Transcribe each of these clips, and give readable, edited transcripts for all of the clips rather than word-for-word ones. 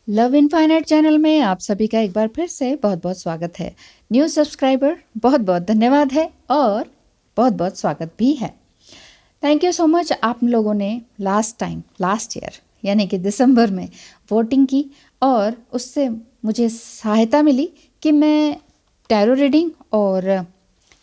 Love infinite channel में आप सभी का एक बार फिर से बहुत बहुत स्वागत है। न्यू सब्सक्राइबर बहुत बहुत धन्यवाद है और बहुत बहुत स्वागत भी है। Thank you so much. आप लोगों ने लास्ट ईयर यानी कि दिसंबर में वोटिंग की और उससे मुझे सहायता मिली कि मैं टैरो रीडिंग और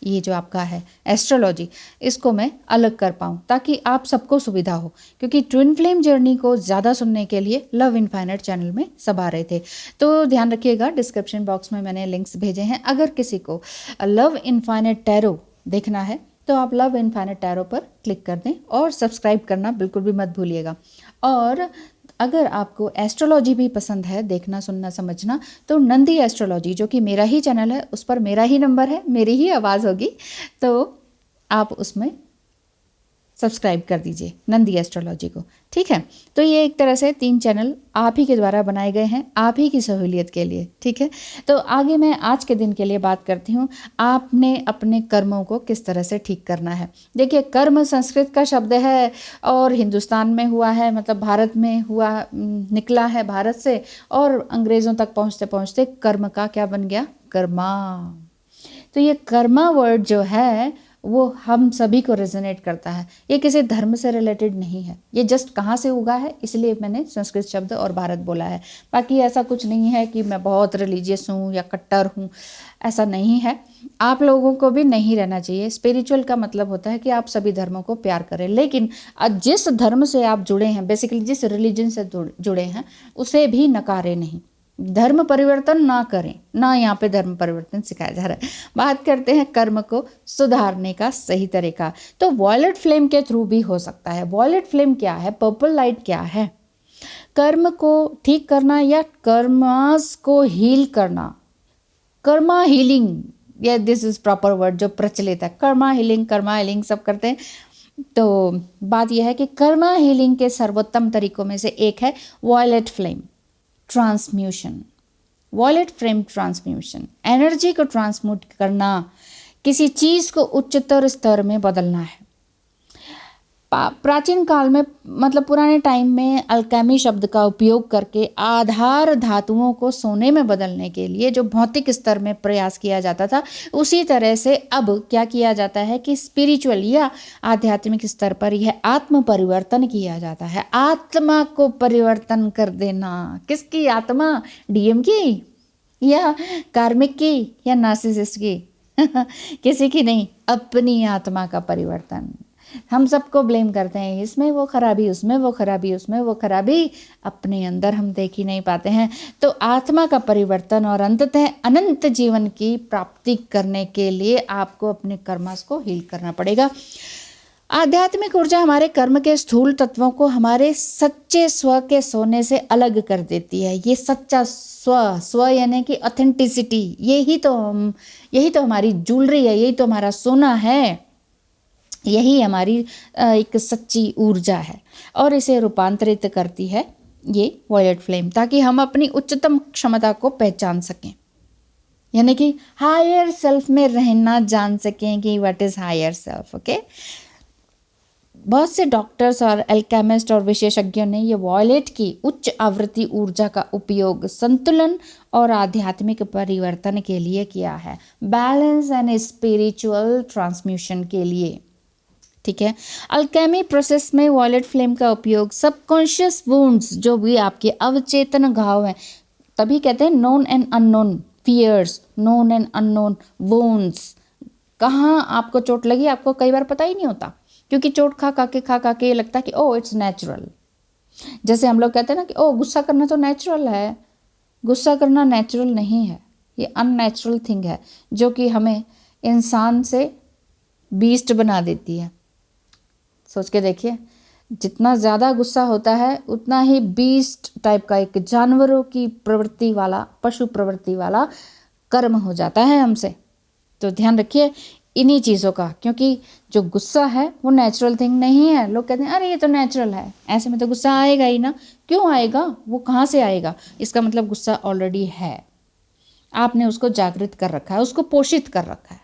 ये जो आपका है एस्ट्रोलॉजी, इसको मैं अलग कर पाऊँ ताकि आप सबको सुविधा हो। क्योंकि ट्विन फ्लेम जर्नी को ज़्यादा सुनने के लिए लव इनफाइनाइट चैनल में सब आ रहे थे। तो ध्यान रखिएगा, डिस्क्रिप्शन बॉक्स में मैंने लिंक्स भेजे हैं। अगर किसी को लव इनफाइनाइट टैरो देखना है तो आप लव इनफाइनाइट टैरो पर क्लिक कर दें और सब्सक्राइब करना बिल्कुल भी मत भूलिएगा। और अगर आपको एस्ट्रोलॉजी भी पसंद है, देखना सुनना समझना, तो नंदी एस्ट्रोलॉजी जो कि मेरा ही चैनल है, उस पर मेरा ही नंबर है, मेरी ही आवाज़ होगी, तो आप उसमें सब्सक्राइब कर दीजिए नंदी एस्ट्रोलॉजी को। ठीक है, तो ये एक तरह से 3 चैनल आप ही के द्वारा बनाए गए हैं, आप ही की सहूलियत के लिए। ठीक है, तो आगे मैं आज के दिन के लिए बात करती हूँ, आपने अपने कर्मों को किस तरह से ठीक करना है। देखिए, कर्म संस्कृत का शब्द है और हिंदुस्तान में हुआ है, मतलब भारत में हुआ, निकला है भारत से, और अंग्रेज़ों तक पहुँचते पहुँचते कर्म का क्या बन गया, कर्मा। तो ये कर्मा वर्ड जो है वो हम सभी को रेजोनेट करता है। ये किसी धर्म से रिलेटेड नहीं है, ये जस्ट कहाँ से उगा है इसलिए मैंने संस्कृत शब्द और भारत बोला है। बाकी ऐसा कुछ नहीं है कि मैं बहुत रिलीजियस हूँ या कट्टर हूँ, ऐसा नहीं है। आप लोगों को भी नहीं रहना चाहिए। स्पिरिचुअल का मतलब होता है कि आप सभी धर्मों को प्यार करें, लेकिन जिस धर्म से आप जुड़े हैं, बेसिकली जिस रिलीजन से जुड़े हैं, उसे भी नकारे नहीं। धर्म परिवर्तन ना करें, ना यहाँ पे धर्म परिवर्तन सिखाया जा रहा है। बात करते हैं कर्म को सुधारने का सही तरीका। तो वॉयलेट फ्लेम के थ्रू भी हो सकता है। वॉयलेट फ्लेम क्या है, पर्पल लाइट क्या है? कर्म को ठीक करना या कर्मास को हील करना, कर्मा हीलिंग, या दिस इज प्रॉपर वर्ड जो प्रचलित है। कर्मा हीलिंग सब करते हैं। तो बात यह है कि कर्मा हीलिंग के सर्वोत्तम तरीकों में से एक है violet flame transmutation. Violet flame transmutation, energy को ट्रांसम्यूट करना, किसी चीज़ को उच्चतर स्तर में बदलना है। प्राचीन काल में, मतलब पुराने टाइम में, अल्केमी शब्द का उपयोग करके आधार धातुओं को सोने में बदलने के लिए जो भौतिक स्तर में प्रयास किया जाता था, उसी तरह से अब क्या किया जाता है कि स्पिरिचुअल या आध्यात्मिक स्तर पर यह आत्म परिवर्तन किया जाता है। आत्मा को परिवर्तन कर देना। किसकी आत्मा? डीएम की या कार्मिक की या नार्सिसिस्ट की? किसी की नहीं, अपनी आत्मा का परिवर्तन। हम सबको ब्लेम करते हैं, इसमें वो खराबी, उसमें वो खराबी, उसमें वो खराबी, अपने अंदर हम देख ही नहीं पाते हैं। तो आत्मा का परिवर्तन और अंततः अनंत जीवन की प्राप्ति करने के लिए आपको अपने कर्मस को हील करना पड़ेगा। आध्यात्मिक ऊर्जा हमारे कर्म के स्थूल तत्वों को हमारे सच्चे स्व के सोने से अलग कर देती है। ये सच्चा स्व यानी कि ऑथेंटिसिटी, यही तो हमारी ज्वेलरी है, यही तो हमारा सोना है, यही हमारी एक सच्ची ऊर्जा है, और इसे रूपांतरित करती है ये वॉयलेट फ्लेम, ताकि हम अपनी उच्चतम क्षमता को पहचान सकें, यानी कि हायर सेल्फ में रहना जान सकें कि what is higher self. Okay, बहुत से डॉक्टर्स और एल्केमिस्ट और विशेषज्ञों ने ये वॉयलेट की उच्च आवृत्ति ऊर्जा का उपयोग संतुलन और आध्यात्मिक परिवर्तन के लिए किया है, बैलेंस एंड स्पिरिचुअल ट्रांसम्यूशन के लिए। ठीक है, अल्केमी प्रोसेस में वॉयलेट फ्लेम का उपयोग सबकॉन्शियस वुंड्स, जो भी आपके अवचेतन घाव हैं, तभी कहते हैं known and unknown fears, known and unknown wounds. कहाँ आपको चोट लगी आपको कई बार पता ही नहीं होता, क्योंकि चोट खा खा के ये लगता है कि ओ इट्स नेचुरल। जैसे हम लोग कहते हैं ना कि ओ गुस्सा करना तो नेचुरल है। गुस्सा करना नेचुरल नहीं है, ये अननेचुरल थिंग है जो कि हमें इंसान से बीस्ट बना देती है। सोच के देखिए, जितना ज़्यादा गुस्सा होता है उतना ही बीस्ट टाइप का, एक जानवरों की प्रवृत्ति वाला, पशु प्रवृत्ति वाला कर्म हो जाता है हमसे। तो ध्यान रखिए इन्हीं चीज़ों का, क्योंकि जो गुस्सा है वो नेचुरल थिंग नहीं है। लोग कहते हैं अरे ये तो नेचुरल है, ऐसे में तो गुस्सा आएगा ही ना। क्यों आएगा? वो कहाँ से आएगा? इसका मतलब गुस्सा ऑलरेडी है, आपने उसको जागृत कर रखा है, उसको पोषित कर रखा है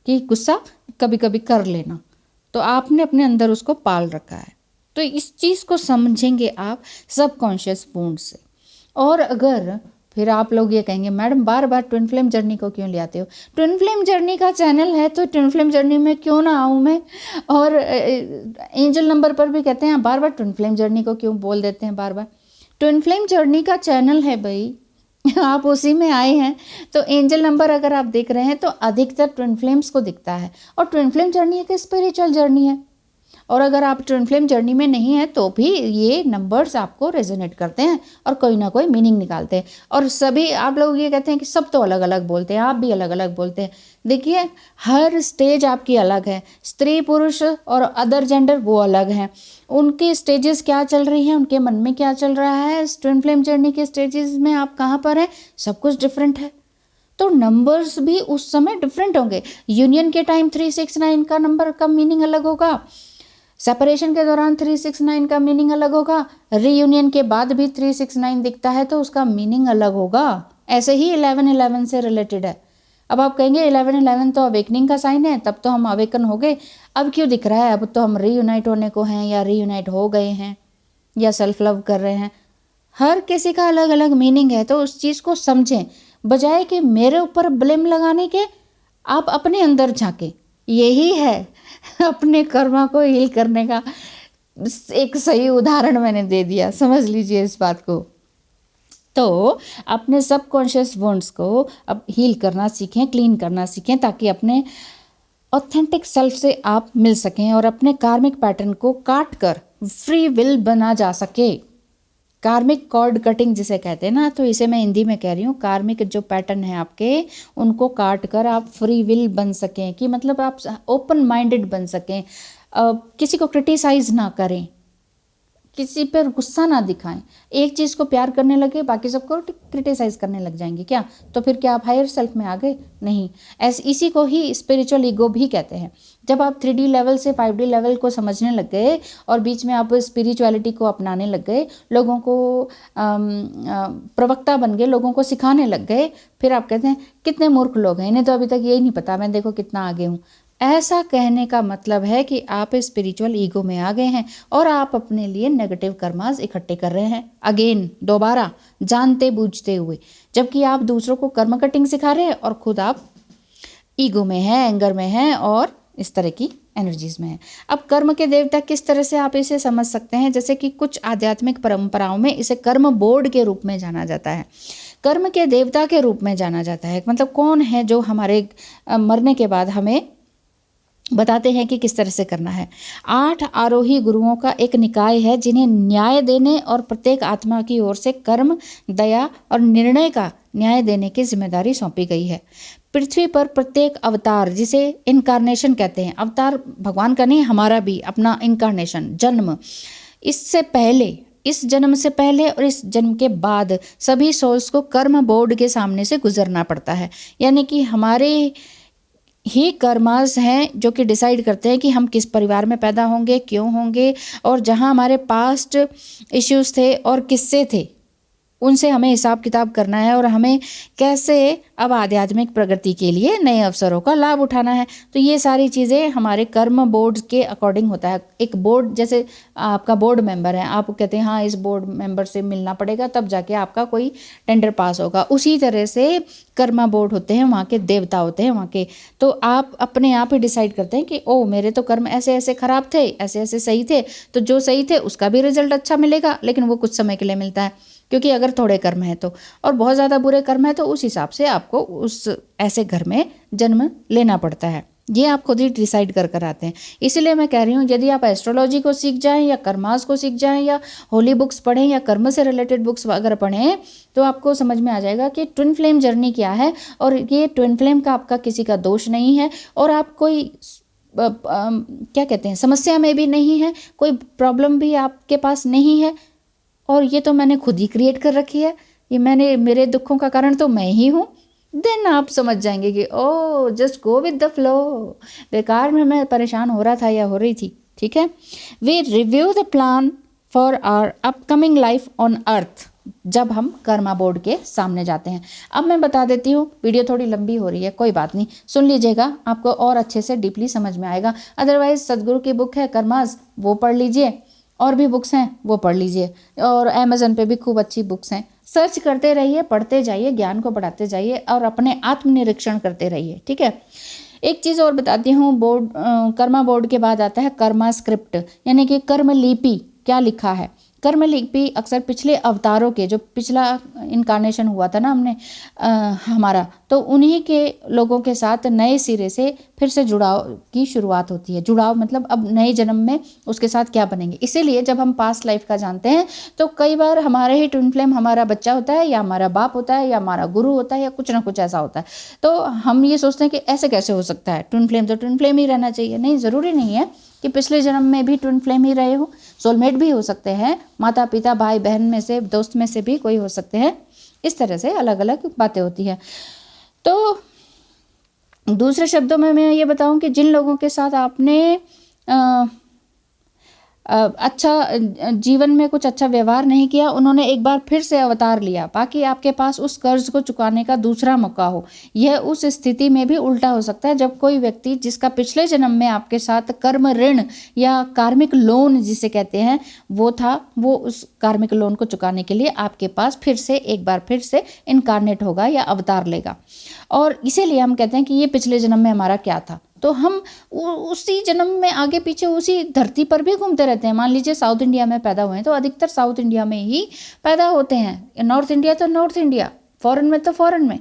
कि गुस्सा कभी कभी कर लेना, तो आपने अपने अंदर उसको पाल रखा है। तो इस चीज़ को समझेंगे आप सबकॉन्शियस वुंड से। और अगर फिर आप लोग ये कहेंगे मैडम बार बार ट्विन फ्लेम जर्नी को क्यों ले आते हो, ट्विन फ्लेम जर्नी का चैनल है तो ट्विन फ्लेम जर्नी में क्यों ना आऊँ मैं। और एंजल नंबर पर भी कहते हैं बार बार ट्विन फ्लेम जर्नी को क्यों बोल देते हैं बार बार। ट्विन फ्लेम जर्नी का चैनल है भाई आप उसी में आए हैं। तो एंजल नंबर अगर आप देख रहे हैं तो अधिकतर ट्विन फ्लेम्स को दिखता है, और ट्विन फ्लेम जर्नी एक स्पिरिचुअल जर्नी है। और अगर आप ट्विन फ्लेम जर्नी में नहीं है तो भी ये नंबर्स आपको रेजोनेट करते हैं और कोई ना कोई मीनिंग निकालते हैं। और सभी आप लोग ये कहते हैं कि सब तो अलग अलग बोलते हैं, आप भी अलग अलग बोलते हैं। देखिए हर स्टेज आपकी अलग है, स्त्री पुरुष और अदर जेंडर वो अलग हैं, उनके स्टेजेस क्या चल रही हैं, उनके मन में क्या चल रहा है, ट्विन फ्लेम जर्नी के स्टेजेस में आप कहाँ पर हैं, सब कुछ डिफरेंट है। तो नंबर्स भी उस समय डिफरेंट होंगे। यूनियन के टाइम 369 का नंबर का मीनिंग अलग होगा, सेपरेशन के दौरान 369 का मीनिंग अलग होगा, रीयूनियन के बाद भी 369 दिखता है तो उसका मीनिंग अलग होगा। ऐसे ही 1111 से रिलेटेड है। अब आप कहेंगे 1111 तो अवेकनिंग का साइन है, तब तो हम अवेकन हो गए, अब क्यों दिख रहा है, अब तो हम रीयूनाइट होने को हैं या रीयूनाइट हो गए हैं या सेल्फ लव कर रहे हैं। हर किसी का अलग अलग मीनिंग है, तो उस चीज़ को समझें, बजाय कि मेरे ऊपर ब्लेम लगाने के आप अपने अंदर झांकें। यही है अपने कर्मा को हील करने का एक सही उदाहरण मैंने दे दिया, समझ लीजिए इस बात को। तो अपने सबकॉन्शियस वुंड्स को अब हील करना सीखें, क्लीन करना सीखें, ताकि अपने ऑथेंटिक सेल्फ से आप मिल सकें और अपने कार्मिक पैटर्न को काट कर फ्री विल बना जा सके। कार्मिक कॉर्ड कटिंग जिसे कहते हैं ना, तो इसे मैं हिंदी में कह रही हूँ, कार्मिक जो पैटर्न है आपके उनको काट कर आप फ्री विल बन सकें, कि मतलब आप ओपन माइंडेड बन सकें, किसी को क्रिटिसाइज ना करें, किसी पर गुस्सा ना दिखाएं। एक चीज़ को प्यार करने लगे बाकी सबको क्रिटिसाइज करने लग जाएंगे क्या, तो फिर क्या आप हायर सेल्फ में आ गए? नहीं। ऐसे इसी को ही स्पिरिचुअल ईगो भी कहते हैं। जब आप 3D लेवल से 5D लेवल को समझने लग गए और बीच में आप स्पिरिचुअलिटी को अपनाने लग गए, लोगों को प्रवक्ता बन गए, लोगों को सिखाने लग गए, फिर आप कहते हैं कितने मूर्ख लोग हैं, इन्हें तो अभी तक यही नहीं पता, मैं देखो कितना आगे हूँ। ऐसा कहने का मतलब है कि आप स्पिरिचुअल ईगो में आ गए हैं और आप अपने लिए नेगेटिव कर्मास इकट्ठे कर रहे हैं, अगेन दोबारा जानते बूझते हुए, जबकि आप दूसरों को कर्म कटिंग सिखा रहे हैं और खुद आप ईगो में हैं, एंगर में हैं और इस तरह की एनर्जीज में है। अब कर्म के देवता किस तरह से आप इसे समझ सकते हैं, जैसे कि कुछ आध्यात्मिक परंपराओं में इसे कर्म बोर्ड के रूप में जाना जाता है, कर्म के देवता के रूप में जाना जाता है। मतलब कौन है जो हमारे मरने के बाद हमें बताते हैं कि किस तरह से करना है। 8 आरोही गुरुओं का एक निकाय है जिन्हें न्याय देने और प्रत्येक आत्मा की ओर से कर्म, दया और निर्णय का न्याय देने की जिम्मेदारी सौंपी गई है। पृथ्वी पर प्रत्येक अवतार, जिसे इनकारनेशन कहते हैं, अवतार भगवान का नहीं, हमारा भी अपना इनकारनेशन जन्म, इससे पहले, इस जन्म से पहले और इस जन्म के बाद सभी सोल्स को कर्म बोर्ड के सामने से गुजरना पड़ता है। यानी कि हमारे ही कर्मास हैं जो कि डिसाइड करते हैं कि हम किस परिवार में पैदा होंगे, क्यों होंगे, और जहां हमारे पास्ट इश्यूज थे और किससे थे, उनसे हमें हिसाब किताब करना है और हमें कैसे अब आध्यात्मिक प्रगति के लिए नए अवसरों का लाभ उठाना है। तो ये सारी चीज़ें हमारे कर्म बोर्ड के अकॉर्डिंग होता है। एक बोर्ड, जैसे आपका बोर्ड मेंबर है, आप कहते हैं हाँ इस बोर्ड मेंबर से मिलना पड़ेगा तब जाके आपका कोई टेंडर पास होगा, उसी तरह से कर्मा बोर्ड होते हैं, वहाँ के देवता होते हैं वहाँ के। तो आप अपने आप ही डिसाइड करते हैं कि ओ मेरे तो कर्म ऐसे ऐसे खराब थे, ऐसे ऐसे सही थे, तो जो सही थे उसका भी रिजल्ट अच्छा मिलेगा, लेकिन वो कुछ समय के लिए मिलता है, क्योंकि अगर थोड़े कर्म है तो, और बहुत ज़्यादा बुरे कर्म है तो उस हिसाब से आपको उस ऐसे घर में जन्म लेना पड़ता है। ये आप खुद ही डिसाइड कर कर आते हैं। इसीलिए मैं कह रही हूँ यदि आप एस्ट्रोलॉजी को सीख जाएं या कर्मास को सीख जाएं या होली बुक्स पढ़ें या कर्म से रिलेटेड बुक्स अगर पढ़ें तो आपको समझ में आ जाएगा कि ट्विन फ्लेम जर्नी क्या है। और ये ट्विन फ्लेम का आपका किसी का दोष नहीं है और आप कोई क्या कहते हैं समस्या में भी नहीं है, कोई प्रॉब्लम भी आपके पास नहीं है, और ये तो मैंने खुद ही क्रिएट कर रखी है, ये मेरे दुखों का कारण तो मैं ही हूँ। देन आप समझ जाएंगे कि oh just go with the flow, बेकार में मैं परेशान हो रहा था या हो रही थी। ठीक है, we review the plan for our upcoming life on earth जब हम कर्मा बोर्ड के सामने जाते हैं। अब मैं बता देती हूँ, वीडियो थोड़ी लंबी हो रही है, कोई बात नहीं, सुन लीजिएगा, आपको और अच्छे से डीपली समझ में आएगा। अदरवाइज सदगुरु की बुक है कर्मास, वो पढ़ लीजिए, और भी बुक्स हैं वो पढ़ लीजिए, और अमेज़न पे भी खूब अच्छी बुक्स हैं, सर्च करते रहिए, पढ़ते जाइए, ज्ञान को बढ़ाते जाइए और अपने आत्मनिरीक्षण करते रहिए। ठीक है। एक चीज़ और बताती हूँ, कर्मा बोर्ड के बाद आता है कर्मा स्क्रिप्ट, यानी कि कर्म लिपि, क्या लिखा है। कर्म लिपि अक्सर पिछले अवतारों के, जो पिछला इनकारनेशन हुआ था ना हमने हमारा, तो उन्हीं के लोगों के साथ नए सिरे से फिर से जुड़ाव की शुरुआत होती है। जुड़ाव मतलब अब नए जन्म में उसके साथ क्या बनेंगे। इसीलिए जब हम पास्ट लाइफ का जानते हैं तो कई बार हमारे ही ट्विन फ्लेम हमारा बच्चा होता है, या हमारा बाप होता है, या हमारा गुरु होता है, या कुछ ना कुछ ऐसा होता है। तो हम ये सोचते हैं कि ऐसे कैसे हो सकता है, ट्विन फ्लेम तो ट्विन फ्लेम ही रहना चाहिए। नहीं, ज़रूरी नहीं है कि पिछले जन्म में भी ट्विन फ्लेम ही रहे हो, सोलमेट भी हो सकते हैं, माता पिता भाई बहन में से, दोस्त में से भी कोई हो सकते हैं। इस तरह से अलग अलग बातें होती हैं। तो दूसरे शब्दों में मैं ये बताऊं कि जिन लोगों के साथ आपने अच्छा जीवन में कुछ अच्छा व्यवहार नहीं किया, उन्होंने एक बार फिर से अवतार लिया ताकि आपके पास उस कर्ज को चुकाने का दूसरा मौका हो। यह उस स्थिति में भी उल्टा हो सकता है जब कोई व्यक्ति जिसका पिछले जन्म में आपके साथ कर्म ऋण या कार्मिक लोन जिसे कहते हैं वो था, वो उस कार्मिक लोन को चुकाने के लिए आपके पास फिर से एक बार फिर से इनकारनेट होगा या अवतार लेगा। और इसीलिए हम कहते हैं कि ये पिछले जन्म में हमारा क्या था, तो हम उसी जन्म में आगे पीछे उसी धरती पर भी घूमते रहते हैं। मान लीजिए साउथ इंडिया में पैदा हुए हैं तो अधिकतर साउथ इंडिया में ही पैदा होते हैं, नॉर्थ इंडिया तो नॉर्थ इंडिया, फॉरेन में तो फॉरेन में।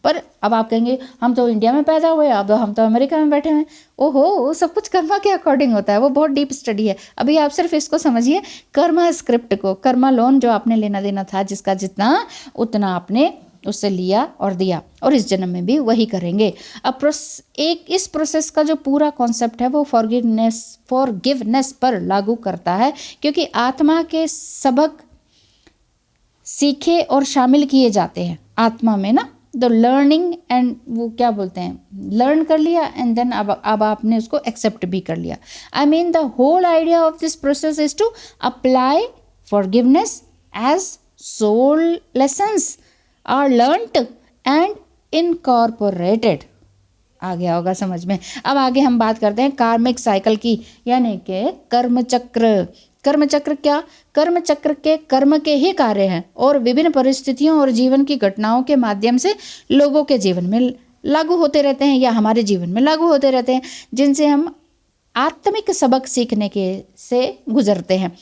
पर अब आप कहेंगे हम तो इंडिया में पैदा हुए, अब हम तो अमेरिका में बैठे हैं। ओहो, सब कुछ कर्मा के अकॉर्डिंग होता है, वो बहुत डीप स्टडी है। अभी आप सिर्फ इसको समझिए, कर्मा स्क्रिप्ट को, कर्मा लोन जो आपने लेना देना था, जिसका जितना उतना आपने उससे लिया और दिया, और इस जन्म में भी वही करेंगे। अब इस प्रोसेस का जो पूरा कॉन्सेप्ट है वो फॉरगिवनेस पर लागू करता है, क्योंकि आत्मा के सबक सीखे और शामिल किए जाते हैं आत्मा में ना। द लर्निंग एंड वो क्या बोलते हैं, लर्न कर लिया एंड देन अब आपने उसको एक्सेप्ट भी कर लिया। I mean the whole idea of this process is to apply forgiveness as soul lessons are learnt and incorporated। आ गया होगा समझ में। अब आगे हम बात करते हैं कार्मिक साइकिल की, यानी कि कर्म चक्र। कर्म चक्र क्या, कर्म चक्र के कर्म के ही कार्य हैं और विभिन्न परिस्थितियों और जीवन की घटनाओं के माध्यम से लोगों के जीवन में लागू होते रहते हैं या हमारे जीवन में लागू होते रहते हैं, जिनसे हम आत्मिक सबक सीखने के से गुजरते हैं।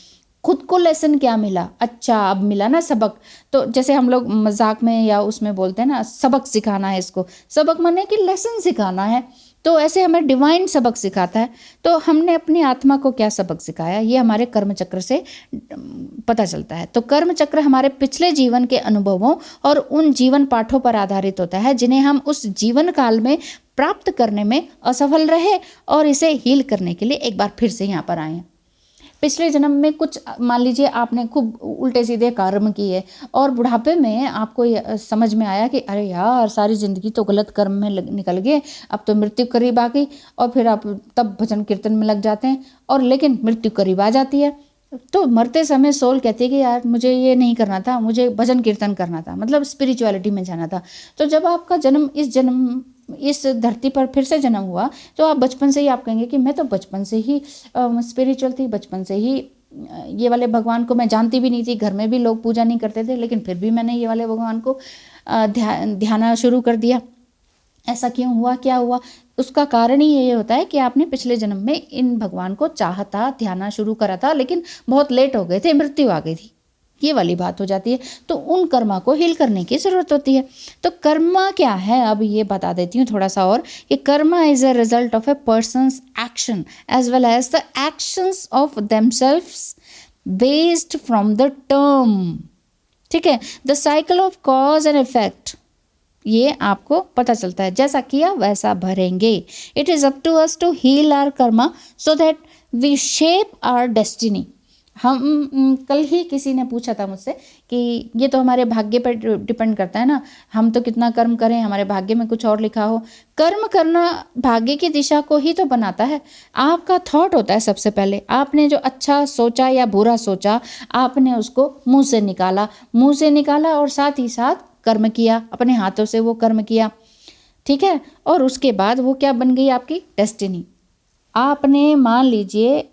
खुद को लेसन क्या मिला, अच्छा अब मिला ना सबक। तो जैसे हम लोग मजाक में या उसमें बोलते हैं ना, सबक सिखाना है इसको, सबक माने कि लेसन सिखाना है। तो ऐसे हमें डिवाइन सबक सिखाता है। तो हमने अपनी आत्मा को क्या सबक सिखाया, ये हमारे कर्म चक्र से पता चलता है। तो कर्म चक्र हमारे पिछले जीवन के अनुभवों और उन जीवन पाठों पर आधारित होता है जिन्हें हम उस जीवन काल में प्राप्त करने में असफल रहे और इसे हील करने के लिए एक बार फिर से यहाँ पर आए हैं। पिछले जन्म में कुछ, मान लीजिए आपने खूब उल्टे सीधे कर्म किए और बुढ़ापे में आपको समझ में आया कि अरे यार सारी ज़िंदगी तो गलत कर्म में निकल गए, अब तो मृत्यु करीब आ गई, और फिर आप तब भजन कीर्तन में लग जाते हैं, और लेकिन मृत्यु करीब आ जाती है। तो मरते समय सोल कहती है कि यार मुझे ये नहीं करना था, मुझे भजन कीर्तन करना था, मतलब स्पिरिचुअलिटी में जाना था। तो जब आपका जन्म इस धरती पर फिर से जन्म हुआ, तो आप बचपन से ही आप कहेंगे कि मैं तो बचपन से ही स्पिरिचुअल थी, बचपन से ही ये वाले भगवान को मैं जानती भी नहीं थी, घर में भी लोग पूजा नहीं करते थे, लेकिन फिर भी मैंने ये वाले भगवान को ध्यान शुरू कर दिया। ऐसा क्यों हुआ, क्या हुआ? उसका कारण ही ये होता है कि आपने पिछले जन्म में इन भगवान को चाहता, ध्यान शुरू करा था, लेकिन बहुत लेट हो गए थे, मृत्यु आ गई थी, ये वाली बात हो जाती है। तो उन कर्मा को हील करने की ज़रूरत होती है। तो कर्मा क्या है, अब ये बता देती हूँ थोड़ा सा और, कि karma is a result of a person's action as well as the actions of themselves based from the term. ठीक है, the cycle of cause and effect, ये आपको पता चलता है, जैसा किया वैसा भरेंगे। It is up to us to heal our karma so that we shape our destiny. हम कल ही किसी ने पूछा था मुझसे कि ये तो हमारे भाग्य पर डिपेंड करता है ना, हम तो कितना कर्म करें, हमारे भाग्य में कुछ और लिखा हो। कर्म करना भाग्य की दिशा को ही तो बनाता है। आपका थॉट होता है सबसे पहले, आपने जो अच्छा सोचा या बुरा सोचा, आपने उसको मुंह से निकाला और साथ ही साथ कर्म किया, अपने हाथों से वो कर्म किया। ठीक है, और उसके बाद वो क्या बन गई, आपकी डेस्टिनी। आपने मान लीजिए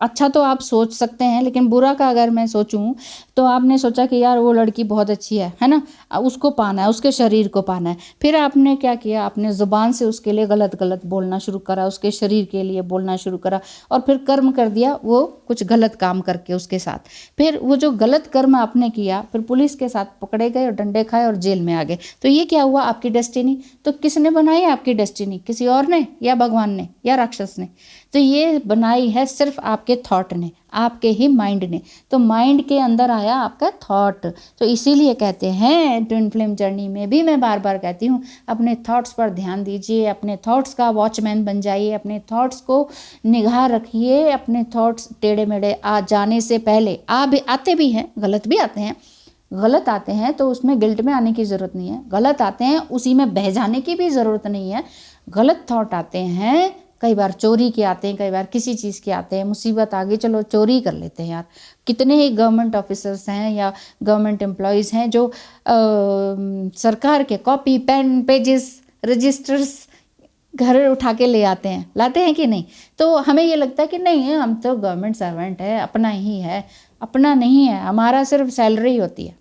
अच्छा तो आप सोच सकते हैं, लेकिन बुरा का अगर मैं सोचूं तो आपने सोचा कि यार वो लड़की बहुत अच्छी है ना, उसको पाना है, उसके शरीर को पाना है। फिर आपने क्या किया, आपने ज़ुबान से उसके लिए गलत गलत बोलना शुरू करा, उसके शरीर के लिए बोलना शुरू करा, और फिर कर्म कर दिया वो कुछ गलत काम करके उसके साथ। फिर वो जो गलत कर्म आपने किया, फिर पुलिस के साथ पकड़े गए और डंडे खाए और जेल में आ गए। तो ये क्या हुआ, आपकी डेस्टिनी। तो किसने बनाई आपकी डेस्टिनी, किसी और ने, या भगवान ने, या राक्षस ने? तो ये बनाई है सिर्फ आपके थॉट ने, आपके ही माइंड ने। तो माइंड के अंदर आया आपका थॉट। तो इसीलिए कहते हैं ट्विन फ्लेम जर्नी में भी मैं बार बार कहती हूँ, अपने थॉट्स पर ध्यान दीजिए, अपने थॉट्स का वॉचमैन बन जाइए, अपने थॉट्स को निगाह रखिए। अपने थॉट्स टेढ़े मेढ़े आ जाने से पहले आते भी हैं, गलत भी आते हैं, गलत आते हैं तो उसमें गिल्ट में आने की ज़रूरत नहीं है। गलत आते हैं उसी में बह जाने की भी ज़रूरत नहीं है। गलत थॉट आते हैं, कई बार चोरी के आते हैं, कई बार किसी चीज़ के आते हैं, मुसीबत आ गई चलो चोरी कर लेते हैं यार। कितने ही गवर्नमेंट ऑफिसर्स हैं या गवर्नमेंट एम्प्लॉयज़ हैं जो सरकार के कॉपी पेन पेजेस रजिस्टर्स घर उठा के ले आते हैं, लाते हैं कि नहीं? तो हमें ये लगता है कि नहीं है, हम तो गवर्नमेंट सर्वेंट है, अपना ही है। अपना नहीं है, हमारा सिर्फ सैलरी होती है।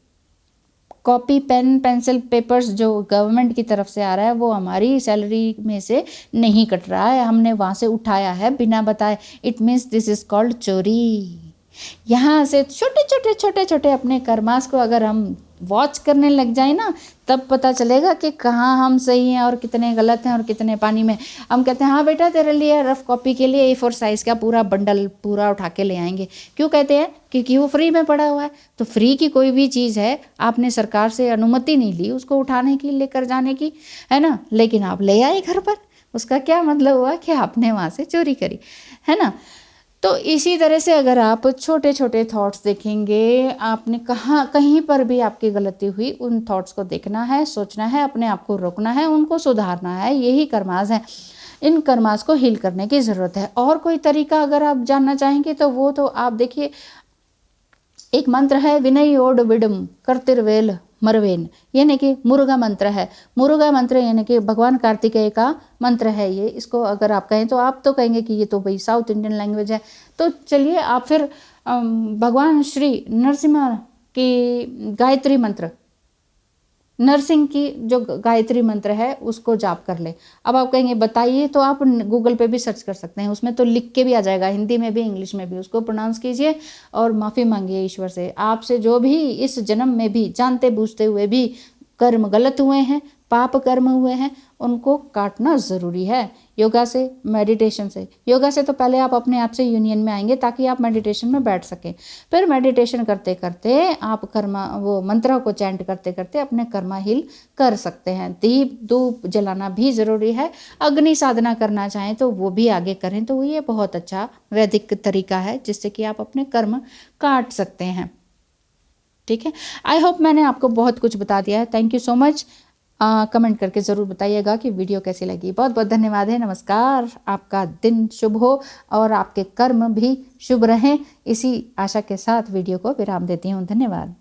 कॉपी पेन पेंसिल पेपर्स जो गवर्नमेंट की तरफ से आ रहा है वो हमारी सैलरी में से नहीं कट रहा है, हमने वहाँ से उठाया है बिना बताए। It means this is called चोरी। यहाँ से छोटे छोटे अपने कर्मास को अगर हम वॉच करने लग जाए ना, तब पता चलेगा कि कहाँ हम सही हैं और कितने गलत हैं और कितने पानी में। हम कहते हैं हाँ बेटा तेरे लिए रफ कॉपी के लिए A4 साइज़ का पूरा बंडल पूरा उठा के ले आएंगे। क्यों कहते हैं? क्योंकि वो फ्री में पड़ा हुआ है। तो फ्री की कोई भी चीज़ है, आपने सरकार से अनुमति नहीं ली उसको उठाने की, लेकर जाने की, है ना, लेकिन आप ले आए घर पर। उसका क्या मतलब हुआ कि आपने वहाँ से चोरी करी, है ना। तो इसी तरह से अगर आप छोटे छोटे थॉट्स देखेंगे, आपने कहीं पर भी आपकी गलती हुई, उन थॉट्स को देखना है, सोचना है, अपने आप को रोकना है, उनको सुधारना है। यही कर्मास है। इन कर्मास को हील करने की ज़रूरत है। और कोई तरीका अगर आप जानना चाहेंगे तो वो तो आप देखिए, एक मंत्र है विनय ओड विडम कर्तिर्वेल मरवेन, यानी कि मुरुगा मंत्र है। मुरुगा मंत्र यानी कि भगवान कार्तिकेय का मंत्र है ये। इसको अगर आप कहें तो आप तो कहेंगे कि ये तो भाई साउथ इंडियन लैंग्वेज है। तो चलिए आप फिर भगवान श्री नरसिम्हा की गायत्री मंत्र, नरसिंह की जो गायत्री मंत्र है उसको जाप कर ले। अब आप कहेंगे बताइए, तो आप गूगल पे भी सर्च कर सकते हैं, उसमें तो लिख के भी आ जाएगा, हिंदी में भी इंग्लिश में भी। उसको प्रोनाउंस कीजिए और माफ़ी मांगिए ईश्वर से। आपसे जो भी इस जन्म में भी जानते बूझते हुए भी कर्म गलत हुए हैं, पाप कर्म हुए हैं, उनको काटना ज़रूरी है योगा से, मेडिटेशन से। योगा से तो पहले आप अपने आप से यूनियन में आएंगे ताकि आप मेडिटेशन में बैठ सकें। फिर मेडिटेशन करते करते आप कर्मा वो मंत्र को चैंट करते करते अपने कर्मा हील कर सकते हैं। दीप धूप जलाना भी ज़रूरी है। अग्नि साधना करना चाहें तो वो भी आगे करें, तो ये बहुत अच्छा वैदिक तरीका है जिससे कि आप अपने कर्म काट सकते हैं। ठीक है, आई होप मैंने आपको बहुत कुछ बता दिया है। Thank you so much. Comment करके ज़रूर बताइएगा कि वीडियो कैसी लगी। बहुत बहुत धन्यवाद है। नमस्कार। आपका दिन शुभ हो और आपके कर्म भी शुभ रहें। इसी आशा के साथ वीडियो को विराम देती हूँ। धन्यवाद।